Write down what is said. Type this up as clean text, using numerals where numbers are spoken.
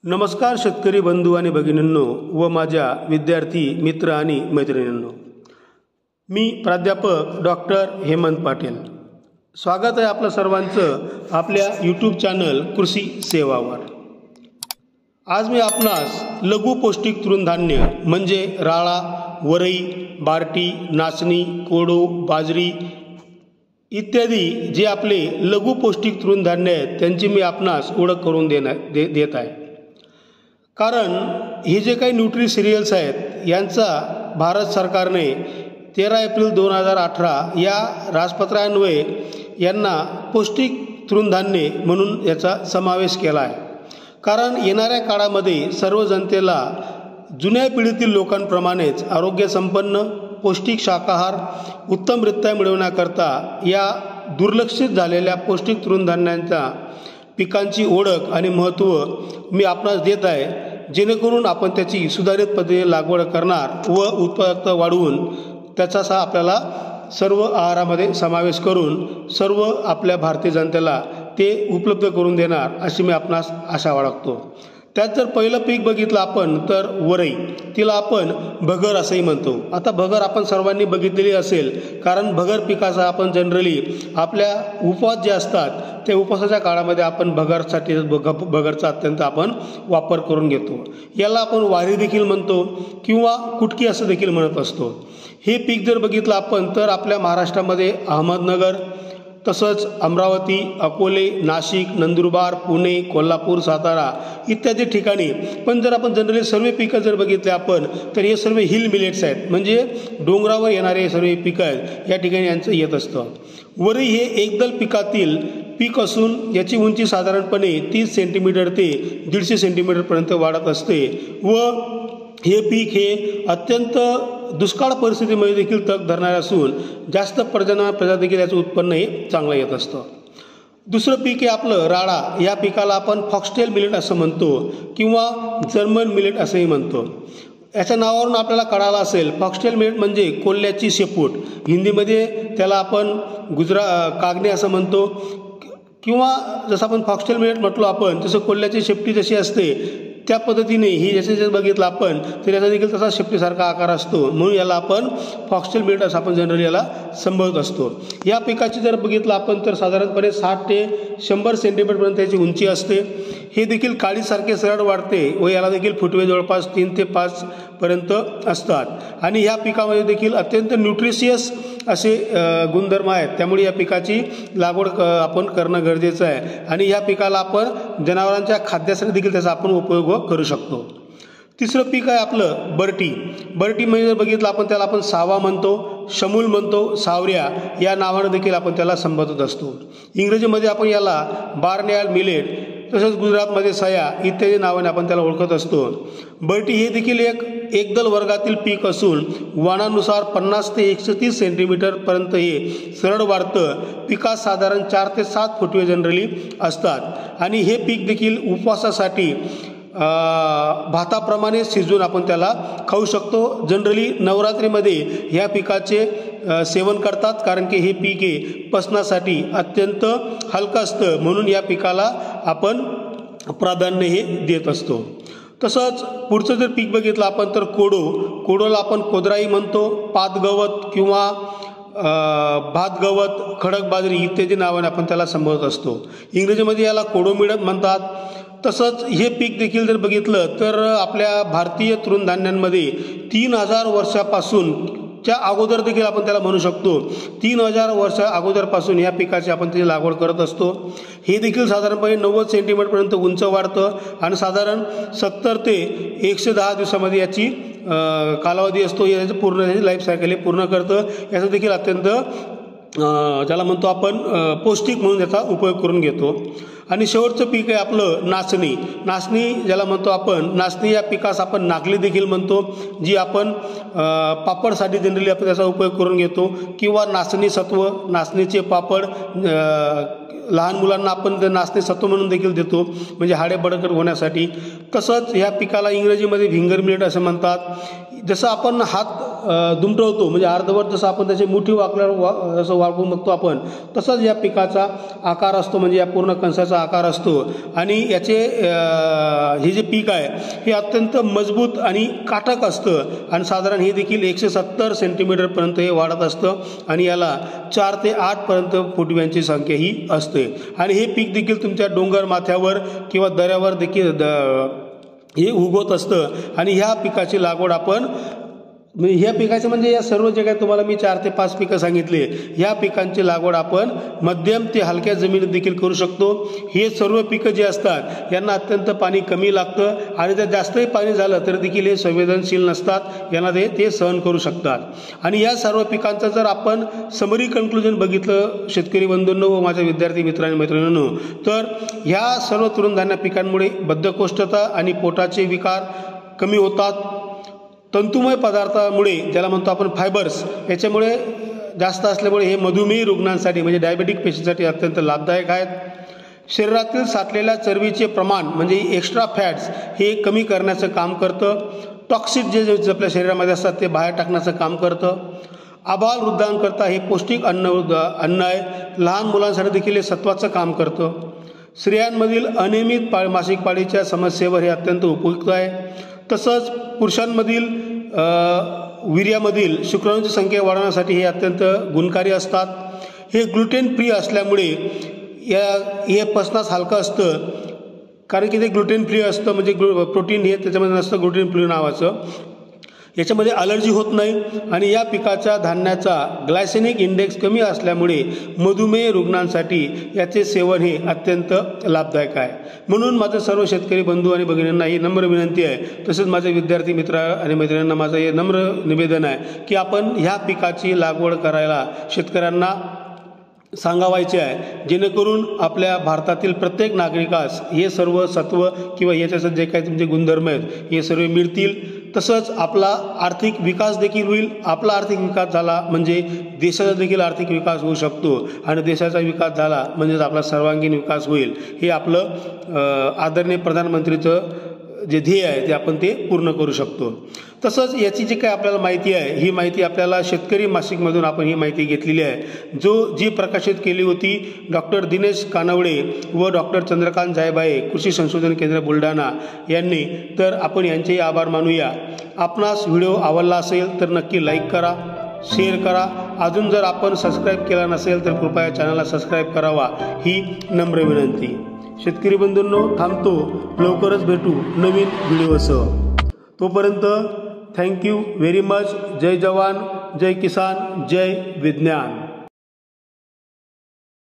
नमस्कार शेतकरी बंधू आणि भगिनींनो व माझ्या विद्यार्थी मित्र आणि मैत्रिणींनो, मी प्राध्यापक डॉक्टर हेमंत पाटील. स्वागत आहे आपलं सर्वांचं आपल्या यूट्यूब चॅनल कृषी सेवावर. आज मी आपणास लघु पौष्टिक तृणधान्य म्हणजे राळा, वरई, बार्टी, नाचणी, कोडो, बाजरी इत्यादी जे आपले लघु पौष्टिक तृणधान्य आहेत त्यांची मी आपणास ओळख करून देत आहे. कारण हे जे काही न्यूट्री सिरियल्स आहेत यांचा भारत सरकारने 13 एप्रिल 2018 या राजपत्रान्वये यांना पौष्टिक तृणधान्ये म्हणून याचा समावेश केला आहे. कारण येणाऱ्या काळामध्ये सर्व जनतेला जुन्या पिढीतील लोकांप्रमाणेच आरोग्यसंपन्न पौष्टिक शाकाहार उत्तमरित्या मिळवण्याकरता या दुर्लक्षित झालेल्या पौष्टिक तृणधान्यांच्या पिकांची ओळख आणि महत्त्व मी आपणास देत आहे, जेणेकरून आपण त्याची सुधारित पद्धतीने लागवड करणार व उत्पादकता वाढवून त्याचा आपल्याला सर्व आहारामध्ये समावेश करून सर्व आपल्या भारतीय जनतेला ते उपलब्ध करून देणार अशी मी आपणास आशा बाळगतो. त्यात जर पहिलं पीक बघितलं आपण तर वरई, तिला आपण भगर असंही म्हणतो. आता भगर आपण सर्वांनी बघितलेली असेल, कारण भगर पिकाचा आपण जनरली आपल्या उपवास जे असतात त्या उपवासाच्या काळामध्ये आपण भगरचा अत्यंत आपण वापर करून घेतो. याला आपण वारी देखील म्हणतो किंवा कुटकी असं देखील म्हणत असतो. हे पीक जर बघितलं आपण तर आपल्या महाराष्ट्रामध्ये अहमदनगर, तसंच अमरावती, अकोले, नाशिक, नंदुरबार, पुणे, कोल्हापूर, सातारा इत्यादी ठिकाणी. पण जर आपण जनरली सर्व पिकं जर बघितले आपण तर हे सर्व हिल मिलेट्स आहेत, म्हणजे डोंगरावर येणारे सर्व पिकं आहेत, या ठिकाणी यांचं येत असतं. वरई हे एकदल पिकातील पीक असून याची उंची साधारणपणे 30 सेंटीमीटर ते 150 सेंटीमीटरपर्यंत वाढत असते व हे पीक हे अत्यंत दुष्काळ परिस्थितीमध्ये देखील तग धरणारे असून जास्त प्रजनन देखील याचं उत्पन्न हे चांगलं येत असतं. दुसरं पीक आहे आपलं राळा. या पिकाला आपण फॉक्सटेल मिलेट असं म्हणतो किंवा जर्मन मिलेट असंही म्हणतो. याच्या नावावरून आपल्याला कळालं असेल, फॉक्सटेल मिलेट म्हणजे कोल्ह्याची शेपूट, हिंदीमध्ये त्याला आपण कागणे असं म्हणतो, किंवा जसं आपण फॉक्सटेल मिलेट म्हटलो आपण तसं कोल्ह्याची शेपटी जशी असते त्या पद्धतीने ही जसे बघितलं आपण तर याचा देखील तसा शेपटीसारखा आकार असतो, म्हणून याला आपण फॉक्सटेल मिलेट असं आपण जनरली याला संबोधत असतो. या पिकाची जर बघितलं आपण तर साधारणपणे 60 ते 100 सेंटीमीटरपर्यंत याची उंची असते. हे देखील काळीसारखे सरळ वाढते व याला देखील फुटवे जवळपास 3 ते 5 पर्यंत असतात. आणि ह्या पिकामध्ये देखील अत्यंत न्यूट्रिशियस असे गुणधर्म आहेत, त्यामुळे या पिकाची लागवड आपण करणं गरजेचं आहे. आणि या पिकाला आपण जनावरांच्या खाद्यासाठी देखील त्याचा आपण उपयोग करू शकतो. तिसरं पीक आहे आपलं बर्टी. बर्टी म्हणजे जर बघितलं आपण त्याला आपण सावा म्हणतो, शमूल म्हणतो, सावऱ्या या नावानं देखील आपण त्याला संबोधत असतो. इंग्रजीमध्ये आपण याला बार्नयार्ड मिलेट, तसंच गुजरातमध्ये सया इत्यादी नावाने आपण त्याला ओळखत असतो. बर्टी हे देखील एक एकदल वर्गातील पीक असून वाणानुसार 50 ते 130 सेंटीमीटरपर्यंत हे सरळ वाढतं. पिकात साधारण 4 ते 7 फुटवे जनरली असतात. आणि हे पीक देखील उपवासासाठी भाताप्रमाणे शिजवून आपण त्याला खाऊ शकतो. जनरली नवरात्रीमध्ये ह्या पिकाचे सेवन करतात, कारण की हे पीक हे पचनासाठी अत्यंत हलकं असतं, म्हणून या पिकाला आपण प्राधान्य हे देत असतो. तसंच पुढचं जर पीक बघितलं आपण तर कोडोला आपण कोदराई म्हणतो, पातगवत किंवा भातगवत, खडक बाजरी इत्यादी नावाने आपण त्याला संबोधत असतो. इंग्रजीमध्ये याला कोडो मिळत म्हणतात. तसंच हे पीक देखील जर बघितलं तर आपल्या भारतीय तृणधान्यांमध्ये 3000 वर्षापासून च्या अगोदर देखील आपण त्याला म्हणू शकतो. 3000 वर्ष अगोदरपासून या पिकाची आपण त्याची लागवड करत असतो. हे देखील साधारणपणे 90 सेंटीमीटरपर्यंत उंच वाढतं आणि साधारण 70 ते 110 दिवसामध्ये याची कालावधी असतो. याचं पूर्ण लाईफ सायकल हे पूर्ण करतं. याचं देखील अत्यंत ज्याला म्हणतो आपण पौष्टिक म्हणून याचा उपयोग करून घेतो. आणि शेवटचं पीक आहे आपलं नाचणी. नाचणी ज्याला म्हणतो आपण, नाचणी या पिकास आपण नागली देखील म्हणतो, जी आपण पापडसाठी जनरली आपण त्याचा उपयोग करून घेतो, किंवा नाचणी सत्व, नाचणीचे पापड लहान मुलांना आपण ते नाचणी सत्व म्हणून देखील देतो, म्हणजे हाडे बळकट होण्यासाठी. तसंच ह्या पिकाला इंग्रजीमध्ये व्हिंगर मिलेट असं म्हणतात. जसं आपण हात दुमटवतो, म्हणजे अर्धवट जसं आपण त्याची मुठी वाकल्यावर जसं वाकवून बघतो आपण, तसंच या पिकाचा आकार असतो, म्हणजे या पूर्ण कणसाचा आकार असतो. आणि याचे हे जे पीक आहे हे अत्यंत मजबूत आणि काटक असतं आणि साधारण हे देखील 170 सेंटीमीटरपर्यंत हे वाढत असतं आणि याला 4 ते 8 पर्यंत फुटव्यांची संख्या ही असते. आणि हे पीक देखील तुमच्या डोंगर माथ्यावर किंवा दऱ्यावर देखील हे उगवत असतं. आणि ह्या पिकाची लागवड आपण ह्या पिकाचे म्हणजे या सर्व जे काही तुम्हाला मी 4 ते 5 पिकं सांगितले, ह्या पिकांची लागवड आपण मध्यम ते हलक्या जमिनीत देखील करू शकतो. हे सर्व पिकं जे असतात यांना अत्यंत पाणी कमी लागतं आणि जर जास्तही पाणी झालं तर देखील हे संवेदनशील नसतात, यांना ते सहन करू शकतात. आणि या सर्व पिकांचं जर आपण समरी कन्क्लुजन बघितलं शेतकरी बंधूंनो व माझ्या विद्यार्थी मित्रांनी मैत्रिणींनो, तर ह्या सर्व तृणधान्य पिकांमुळे बद्धकोष्ठता आणि पोटाचे विकार कमी होतात. तंतुमय पदार्थामुळे ज्याला म्हणतो आपण फायबर्स, याच्यामुळे जास्त असल्यामुळे हे मधुमेही रुग्णांसाठी म्हणजे डायबेटिक पेशंटसाठी अत्यंत लाभदायक आहेत. शरीरातील साठलेल्या चरबीचे प्रमाण म्हणजे एक्स्ट्रा फॅट्स हे कमी करण्याचं काम करतं. टॉक्सिक जे आपल्या शरीरामध्ये असतात ते बाहेर टाकण्याचं काम करतं. आबालवृद्धांकरता हे पौष्टिक अन्न आहे. लहान मुलांसाठी देखील हे सत्वाचं काम करतं. स्त्रियांमधील अनियमित मासिक पाळीच्या समस्येवर हे अत्यंत उपयुक्त आहे. तसंच पुरुषांमधील वीर्यामधील शुक्राणूंची संख्या वाढवण्यासाठी हे अत्यंत गुणकारी असतात. हे ग्लुटेन फ्री असल्यामुळे हे पचनास हलकं असतं, कारण की ते ग्लुटेन फ्री असतं, म्हणजे प्रोटीन हे त्याच्यामध्ये नसतं ग्लुटेन फ्री नावाचं. याच्यामध्ये ॲलर्जी होत नाही. आणि या पिकाच्या धान्याचा ग्लायसेमिक इंडेक्स कमी असल्यामुळे मधुमेह रुग्णांसाठी याचे सेवन हे अत्यंत लाभदायक आहे. म्हणून माझं सर्व शेतकरी बंधू आणि भगिनींना ही नम्र विनंती आहे, तसेच माझे विद्यार्थी मित्र आणि मैत्रिणींना माझं हे नम्र निवेदन आहे की आपण ह्या पिकाची लागवड करायला शेतकऱ्यांना सांगावायचे आहे, जेणेकरून आपल्या भारतातील प्रत्येक नागरिकास हे सर्व सत्व किंवा याच्याचं जे काही तुमचे गुणधर्म आहेत हे सर्व मिळतील. तसंच आपला आर्थिक विकास देखील होईल. आपला आर्थिक विकास झाला म्हणजे देशाचा देखील आर्थिक विकास होऊ शकतो आणि देशाचा विकास झाला म्हणजेच आपला सर्वांगीण विकास होईल. हे आपलं आदरणीय प्रधानमंत्रीचं जे ध्येय आहे ते आपण ते पूर्ण करू शकतो. तसंच याची जी काही आपल्याला माहिती आहे ही माहिती आपल्याला शेतकरी मासिकमधून आपण ही माहिती घेतलेली आहे, जी प्रकाशित केली होती डॉक्टर दिनेश कानवडे व डॉक्टर चंद्रकांत जायभाये कृषी संशोधन केंद्र बुलढाणा यांनी. तर आपण यांचेही आभार मानूया. आपणास व्हिडिओ आवडला असेल तर नक्की लाईक करा, शेअर करा. अजून जर आपण सबस्क्राईब केला नसेल तर कृपया चॅनलला सबस्क्राईब करावा ही नम्र विनंती. शेतकरी बंधूंनो थांबतो, लवकरच भेटू नवीन व्हिडिओसह. तोपर्यंत थँक्यू व्हेरी मच. जय जवान, जय किसान, जय विज्ञान.